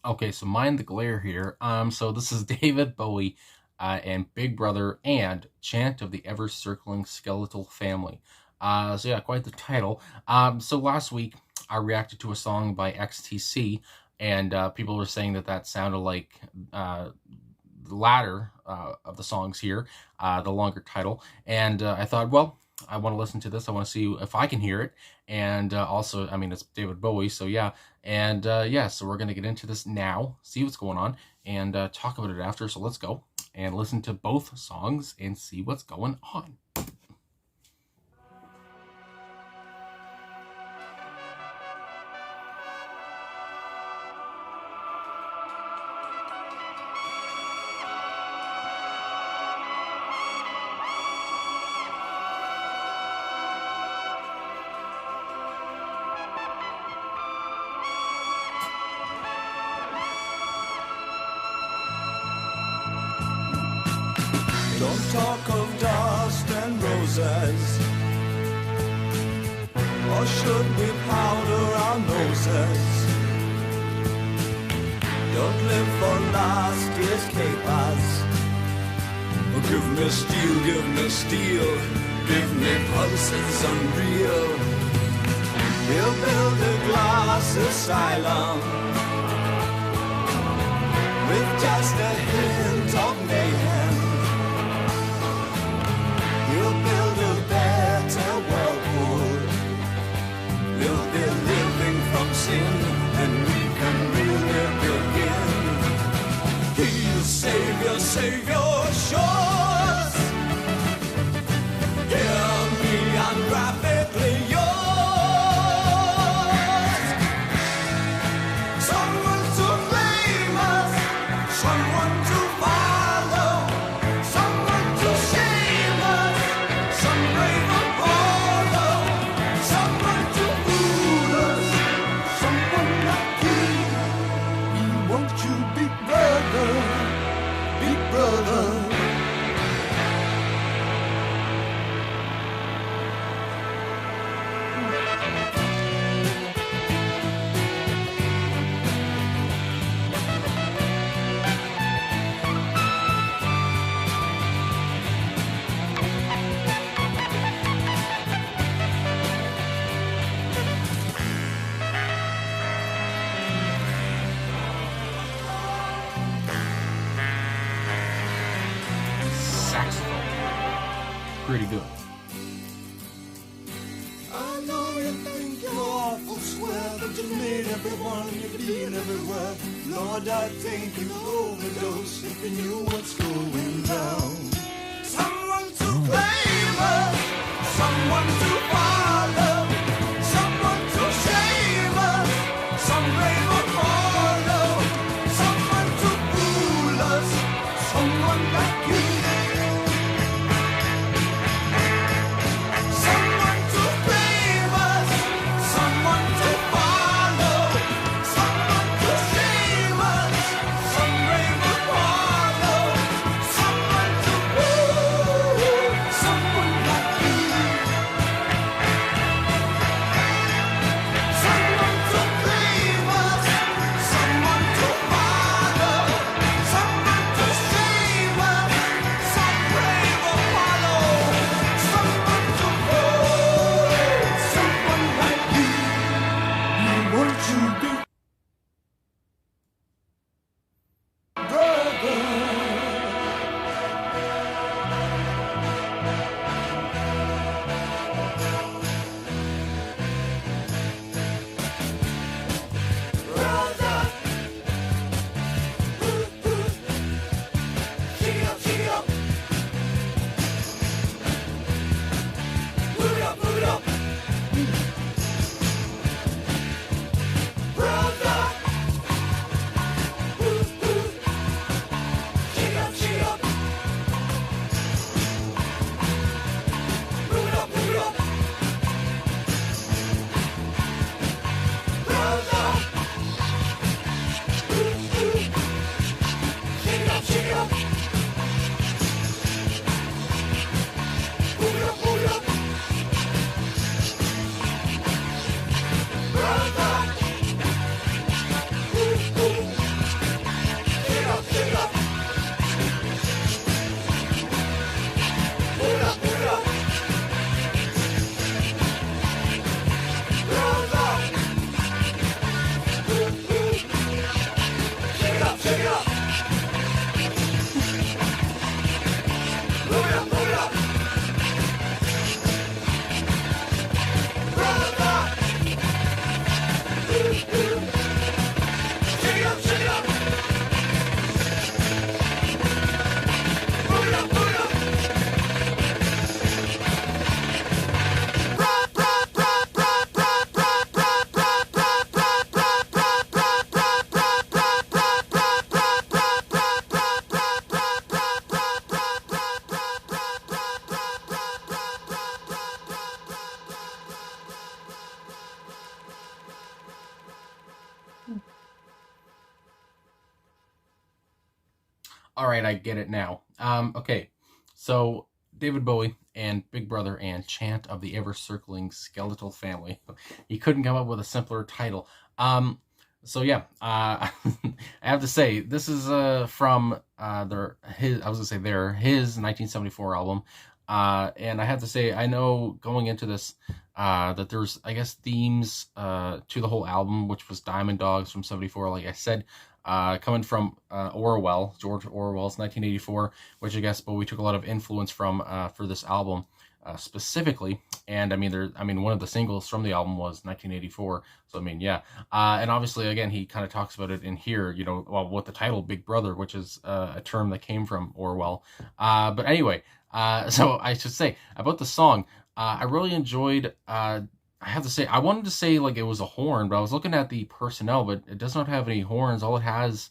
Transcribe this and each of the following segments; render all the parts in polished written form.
Okay, so mind the glare here. So this is David Bowie and Big Brother and Chant of the Ever Circling Skeletal Family. So yeah, quite the title. So last week I reacted to a song by XTC, and people were saying that that sounded like the latter of the songs here, the longer title. And I thought, well, I want to listen to this. I want to see if I can hear it. And also, I mean, it's David Bowie, so yeah. And yeah, so we're going to get into this now, see what's going on, and talk about it after. So let's go and listen to both songs and see what's going on. Don't talk of dust and roses, or should we powder our noses? Don't live for last year's capers. Give me steel, give me steel, give me pulses unreal. We'll build a glass asylum with just a hint of mayhem. We'll build a better world. We'll be living from sin, and we can really begin. He's Savior, Savior, shores. Hear me, I'm graphically yours. Someone to blame us, someone to follow, someone to shame us, some brave Apollo, someone to fool us, someone like you. We want you, big brother, big brother. Saxophone. Pretty good. I know you think you're awful square, but you made everyone, you've been everywhere. Lord, I think you overdosed if you knew what's going down. Someone to blame us, someone to follow, someone to shame us, some brave Apollo, someone to fool us, someone like you. Someone to blame us, someone to follow, someone to shame us, some brave Apollo, someone to fool, someone like you. All right, I get it now. Okay, so David Bowie and Big Brother and Chant of the Ever Circling Skeletal Family. He couldn't come up with a simpler title. So yeah, I have to say this is from their his I was gonna say their his 1974 album. And I have to say, I know going into this that there's, I guess, themes to the whole album, which was Diamond Dogs from '74, like I said, coming from Orwell, George Orwell's 1984, which I guess Bowie took a lot of influence from for this album specifically. And I mean, one of the singles from the album was 1984. So I mean, yeah, and obviously, again, he kind of talks about it in here, you know, well, with the title "Big Brother," which is a term that came from Orwell. But anyway, so I should say about the song, I really enjoyed. I have to say, I wanted to say like it was a horn, but I was looking at the personnel, but it does not have any horns. All it has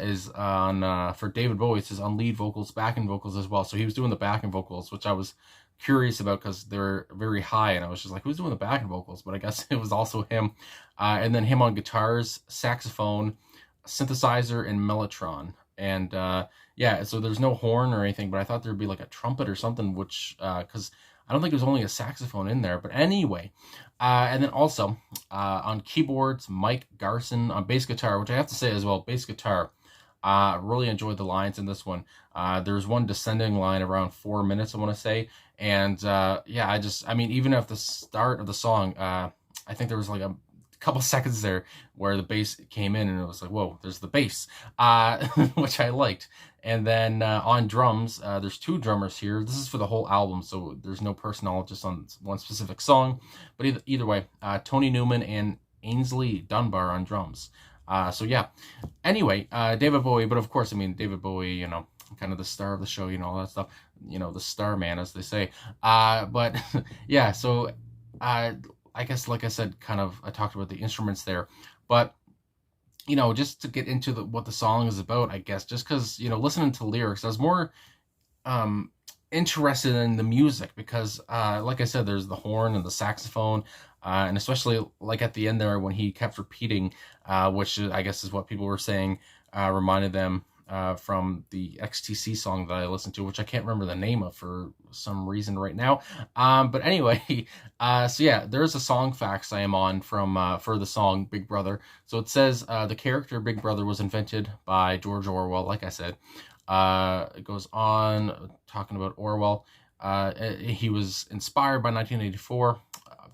is on for David Bowie. It says on lead vocals, backing vocals as well. So he was doing the backing vocals, which I was curious about because they're very high, and I was just like, who's doing the backing vocals? But I guess it was also him, and then him on guitars, saxophone, synthesizer, and mellotron. And yeah, so there's no horn or anything, but I thought there'd be like a trumpet or something, which because I don't think there's only a saxophone in there. But anyway, and then also on keyboards, Mike Garson on bass guitar, which I have to say as well, bass guitar. Really enjoyed the lines in this one. There's one descending line around 4 minutes, I want to say, and yeah, I mean, even at the start of the song, I think there was like a couple seconds there where the bass came in, and it was like, whoa, there's the bass, which I liked. And then on drums, there's two drummers here. This is for the whole album, so there's no personnel just on one specific song. But either way, Tony Newman and Ainsley Dunbar on drums. So yeah. Anyway, David Bowie, but of course, I mean, David Bowie, you know, kind of the star of the show, you know, all that stuff, you know, the star man, as they say. But yeah, so I guess, like I said, kind of, I talked about the instruments there, but you know, just to get into what the song is about, I guess, just because, you know, listening to lyrics, I was more um interested in the music because like I said, there's the horn and the saxophone, and especially like at the end there when he kept repeating, which I guess is what people were saying reminded them from the XTC song that I listened to, which I can't remember the name of for some reason right now. But anyway, so yeah, there's a song facts I am on from for the song Big Brother. So it says the character Big Brother was invented by George Orwell, like I said. It goes on talking about Orwell. He was inspired by 1984.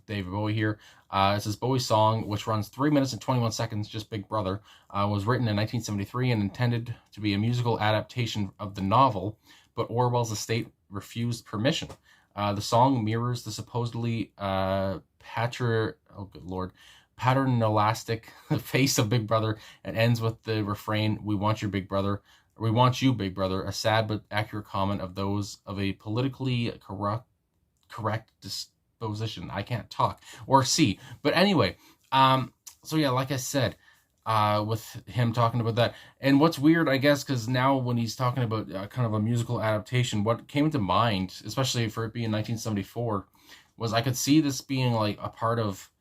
David Bowie here. It says Bowie's song, which runs 3 minutes and 21 seconds, just Big Brother, was written in 1973 and intended to be a musical adaptation of the novel, but Orwell's estate refused permission. The song mirrors the supposedly oh good lord, pattern-elastic face of Big Brother and ends with the refrain, "We want your Big Brother." We want you, Big Brother, a sad but accurate comment of those of a politically correct disposition. I can't talk or see, but anyway, so yeah, like I said, with him talking about that, and what's weird, I guess, because now when he's talking about kind of a musical adaptation, what came to mind, especially for it being 1974, was I could see this being like a part of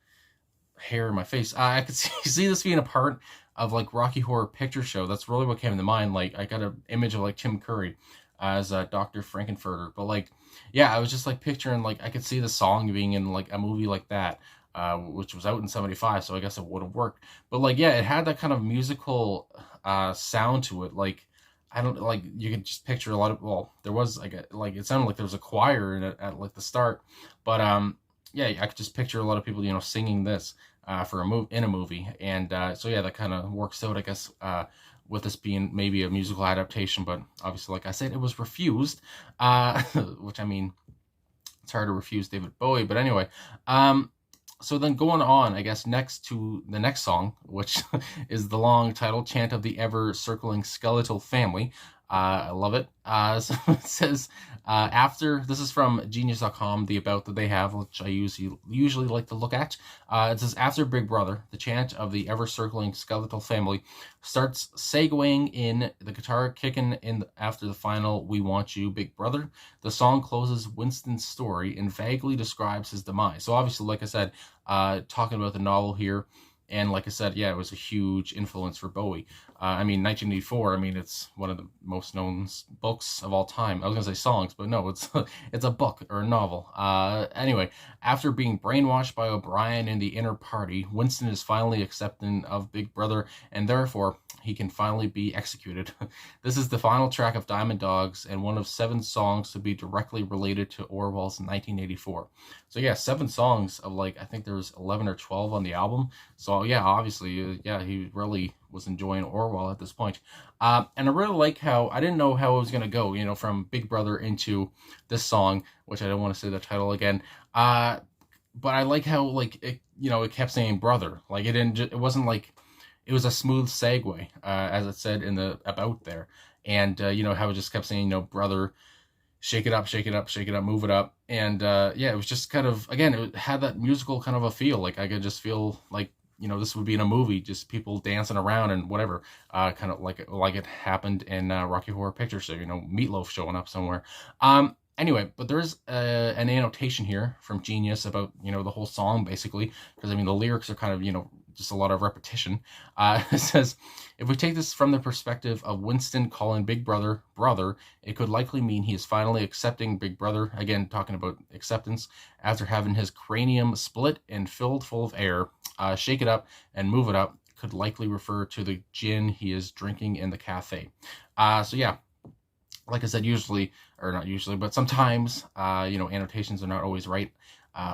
hair in my face. I could see this being a part of like Rocky Horror Picture Show. That's really what came to mind. Like I got an image of like Tim Curry as Dr. Frankenfurter, but like, yeah, I was just like picturing like I could see the song being in like a movie like that, which was out in '75, so I guess it would have worked. But like, yeah, it had that kind of musical sound to it. Like I don't like you could just picture a lot of, well, there was like like it sounded like there was a choir in it at like the start, but yeah, I could just picture a lot of people, you know, singing this for a movie, and so yeah, that kind of works out, I guess, with this being maybe a musical adaptation. But obviously, like I said, it was refused, which I mean, it's hard to refuse David Bowie. But anyway, so then going on, I guess, next to the next song, which is the long title, Chant of the Ever Circling Skeletal Family. I love it. So it says, after, this is from genius.com, the about that they have, which I usually like to look at. It says, after Big Brother, the chant of the ever-circling skeletal family starts segueing in, the guitar kicking in after the final "We Want You, Big Brother." The song closes Winston's story and vaguely describes his demise. So obviously, like I said, talking about the novel here, And like I said, yeah, it was a huge influence for Bowie. I mean, 1984. I mean, it's one of the most known books of all time. I was gonna say songs, but no, it's it's a book or a novel. Anyway, after being brainwashed by O'Brien and the Inner Party, Winston is finally accepting of Big Brother, and therefore he can finally be executed. This is the final track of Diamond Dogs and one of 7 songs to be directly related to Orwell's 1984. So yeah, 7 songs of, like, I think there's 11 or 12 on the album. So yeah, obviously, yeah, he really was enjoying Orwell at this point. And I really like how, I didn't know how it was gonna go, from Big Brother into this song, which I don't want to say the title again. But I like how, like, it kept saying brother. Like, it wasn't like, it was a smooth segue, as it said in the about there. And how it just kept saying, brother, shake it up, shake it up, shake it up, move it up. And yeah, it was just kind of, again, it had that musical kind of a feel. Like, I could just feel like, this would be in a movie, just people dancing around and whatever, kind of like it happened in Rocky Horror Picture Show, Meatloaf showing up somewhere. Anyway, but there's an annotation here from Genius about, the whole song, basically, because, I mean, the lyrics are kind of, just a lot of repetition. It says, if we take this from the perspective of Winston calling Big Brother brother, it could likely mean he is finally accepting Big Brother, again, talking about acceptance, after having his cranium split and filled full of air. Shake it up and move it up could likely refer to the gin he is drinking in the cafe. So yeah, like I said, usually, or not usually, but sometimes, annotations are not always right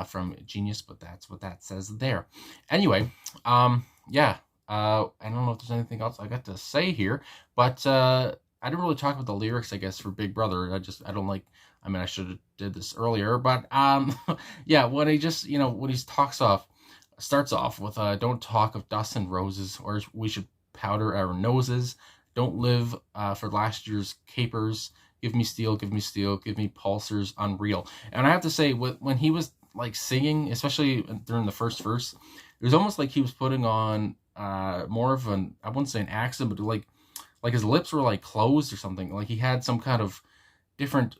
from Genius, but that's what that says there. Anyway, yeah, I don't know if there's anything else I got to say here, but I didn't really talk about the lyrics, I guess, for Big Brother. I don't like, I mean, I should have did this earlier, but yeah, when he just, when he starts off with, don't talk of dust and roses, or we should powder our noses. Don't live for last year's capers. Give me steel, give me steel, give me pulsars unreal. And I have to say, when he was like singing, especially during the first verse, it was almost like he was putting on more of an, I wouldn't say an accent, but like his lips were like closed or something. Like he had some kind of different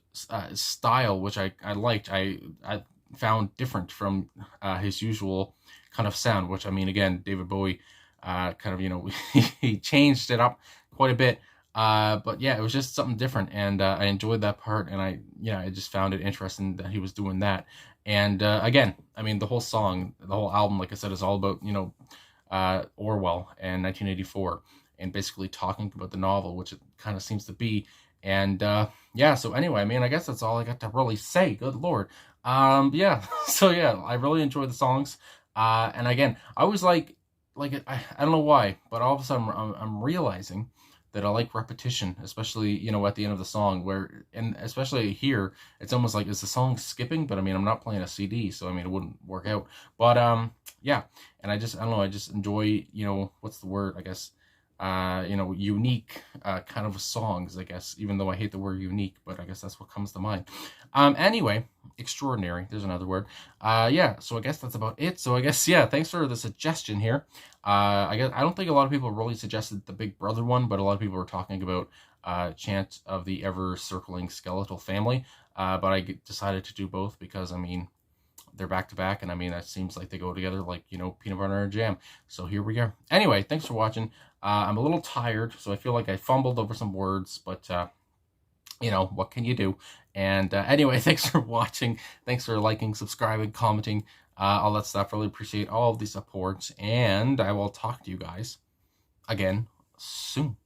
style, which I liked. I found different from his usual kind of sound, which, I mean, again, David Bowie kind of, he changed it up quite a bit. But yeah, it was just something different, and I enjoyed that part, and I just found it interesting that he was doing that. And again, I mean, the whole song, the whole album, like I said, is all about, Orwell and 1984, and basically talking about the novel, which it kind of seems to be. And yeah, so anyway, I mean, I guess that's all I got to really say. Good Lord. Yeah, so yeah, I really enjoy the songs. And again, I was like I don't know why, but all of a sudden I'm realizing that I like repetition, especially, at the end of the song, and especially here, it's almost like, is the song skipping? But I mean, I'm not playing a CD, so I mean, it wouldn't work out. But yeah, and I don't know, I just enjoy, what's the word, I guess, unique kind of songs, I guess, even though I hate the word unique, but I guess that's what comes to mind. Anyway, extraordinary, there's another word. Yeah, so I guess that's about it. So I guess, yeah, thanks for the suggestion here. I don't think a lot of people really suggested the Big Brother one, but a lot of people were talking about Chant of the Ever Circling Skeletal Family. But I decided to do both because, I mean, they're back to back, and I mean, that seems like they go together like, peanut butter and jam. So here we go. Anyway, thanks for watching. I'm a little tired, so I feel like I fumbled over some words, but what can you do? And anyway, thanks for watching. Thanks for liking, subscribing, commenting, all that stuff. Really appreciate all of the support, and I will talk to you guys again soon.